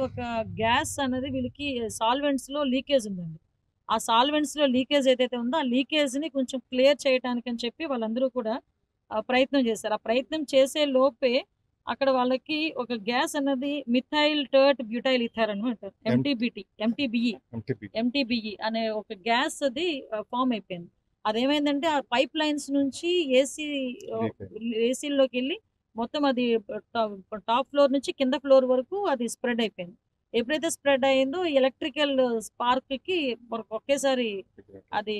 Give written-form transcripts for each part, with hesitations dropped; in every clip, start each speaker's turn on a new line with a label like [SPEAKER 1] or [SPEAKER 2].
[SPEAKER 1] ఒక గ్యాస్ అనేది వీళ్ళకి సాల్వెంట్స్‌లో లీకేజ్ ఉందండి. ఆ సాల్వెంట్స్‌లో లీకేజ్ ఏదైతే ఉందో, ఆ లీకేజ్‌ని కొంచెం క్లియర్ చేయటానికని చెప్పి వాళ్ళందరూ కూడా ప్రయత్నం చేశారు. ఆ ప్రయత్నం చేసే లోపే అక్కడ వాళ్ళకి ఒక గ్యాస్ అన్నది మిథైల్ టర్ట్ బ్యూటైల్ ఈథర్ అనమాట. ఎంటీబీఈ అనే ఒక గ్యాస్ అది ఫార్మ్ అయిపోయింది. అదేమైందంటే ఆ పైప్ లైన్స్ నుంచి ఏసీ ఏసీల్లోకెళ్ళి మొత్తం అది టాప్ ఫ్లోర్ నుంచి కింద ఫ్లోర్ వరకు అది స్ప్రెడ్ అయిపోయింది. ఎప్పుడైతే స్ప్రెడ్ అయిందో ఎలక్ట్రికల్ స్పార్క్‌కి ఒకేసారి అది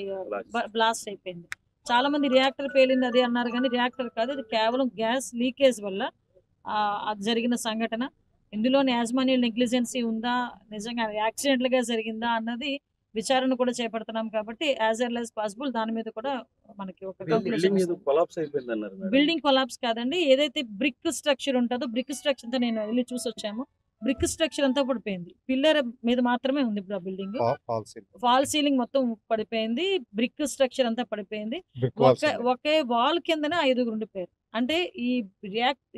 [SPEAKER 1] బ్లాస్ట్ అయిపోయింది. చాలా మంది రియాక్టర్ పేలింది అది అన్నారు గానీ రియాక్టర్ కాదు. ఇది కేవలం గ్యాస్ లీకేజ్ వల్ల అది జరిగిన సంఘటన. ఇందులోని యాజమాన్య నెగ్లిజెన్సీ ఉందా? నిజంగా యాక్సిడెంటల్‌గా జరిగిందా? అన్నది విచారణ కూడా చేపడుతున్నాం కాబట్టి యాస్ ఎర్లీ యాస్ పాసిబుల్ దాని మీద కూడా మనకి ఒక కంక్లూజన్
[SPEAKER 2] బిల్డింగ్ ఏదో కొలాప్స్ అయిపోయిందన్నారు మేడం.
[SPEAKER 1] బిల్డింగ్ కొలాప్స్ కాదండి. ఏదైతే బ్రిక్ స్ట్రక్చర్ ఉంటదో, బ్రిక్ స్ట్రక్చర్‌తో నేను వెళ్లి చూసొచ్చాము. బ్రిక్ స్ట్రక్చర్ అంతా పడిపోయింది. పిల్లర్ మీద మాత్రమే ఉంది ఇప్పుడు ఆ బిల్డింగ్. ఫాల్ సీలింగ్ మొత్తం పడిపోయింది. బ్రిక్ స్ట్రక్చర్ అంతా పడిపోయింది. ఒకే వాల్ కిందనే 5గురు ఉండిపోయారు. అంటే ఈ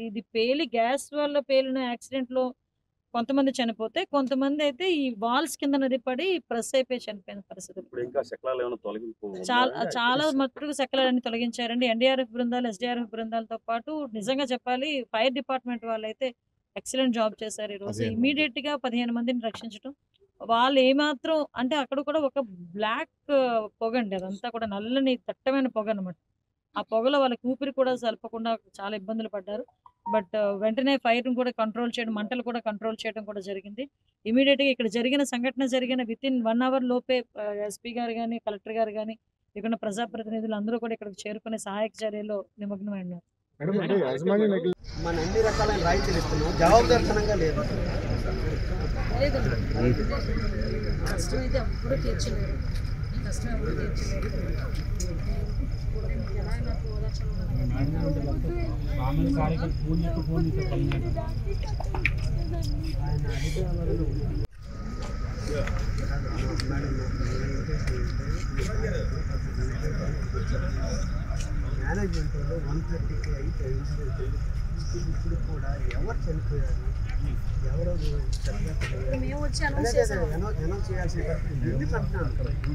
[SPEAKER 1] ఇది పేలి గ్యాస్ వల్ల పేలిన యాక్సిడెంట్‌లో కొంతమంది చనిపోతే, కొంతమంది అయితే ఈ వాల్స్ కిందనది పడి ప్రెస్ అయిపోయి చనిపోయిన పరిస్థితులు.
[SPEAKER 2] ఇప్పుడు ఇంకా శకలాలు ఏమైనా తొలగింపు
[SPEAKER 1] చాలా మట్టుకు శకలాలన్నీ తొలగించారండి. ఎన్డీఆర్ఎఫ్ బృందాలు, ఎస్డీఆర్ఎఫ్ బృందాలతో పాటు నిజంగా చెప్పాలి ఫైర్ డిపార్ట్‌మెంట్ వాళ్ళైతే ఎక్సలెంట్ జాబ్ చేశారు ఈరోజు. ఇమ్మీడియేట్‌గా 15 మందిని రక్షించటం. వాళ్ళు ఏమాత్రం అంటే అక్కడ కూడా ఒక బ్లాక్ పొగండి అదంతా కూడా నల్లని దట్టమైన పొగనమాట. ఆ పొగలో వాళ్ళకి ఊపిరి కూడా సలపకుండా చాలా ఇబ్బందులు పడ్డారు. బట్ వెంటనే ఫైర్‌ని కూడా కంట్రోల్ చేయడం, మంటలు కూడా కంట్రోల్ చేయడం కూడా జరిగింది. ఇమ్మీడియేట్‌గా ఇక్కడ జరిగిన సంఘటన జరిగిన వితిన్ 1 అవర్ లోపే ఎస్పీ గారు గాని, కలెక్టర్ గారు గాని, ఇక్కడున్న ప్రజాప్రతినిధులు అందరూ కూడా ఇక్కడికి చేరుకుని సహాయక చర్యల్లో నిమగ్నమై ఉన్నారు.
[SPEAKER 3] మన అన్ని రకాలైన రాయితీలు ఇస్తున్నాం, జవాబుదారితనంగా లేదు.
[SPEAKER 1] కష్టం అయితే అప్పుడు తీర్చలేరు. కష్టం ఎప్పుడు తీర్చలేరు.
[SPEAKER 3] మేనేజ్మెంట్ 130కి అయితే ఇప్పుడు కూడా ఎవరు చనిపోయారు, ఎవరు అనౌన్స్ చేయాల్సిన పరిస్థితి ఎందుకు అంటున్నాను.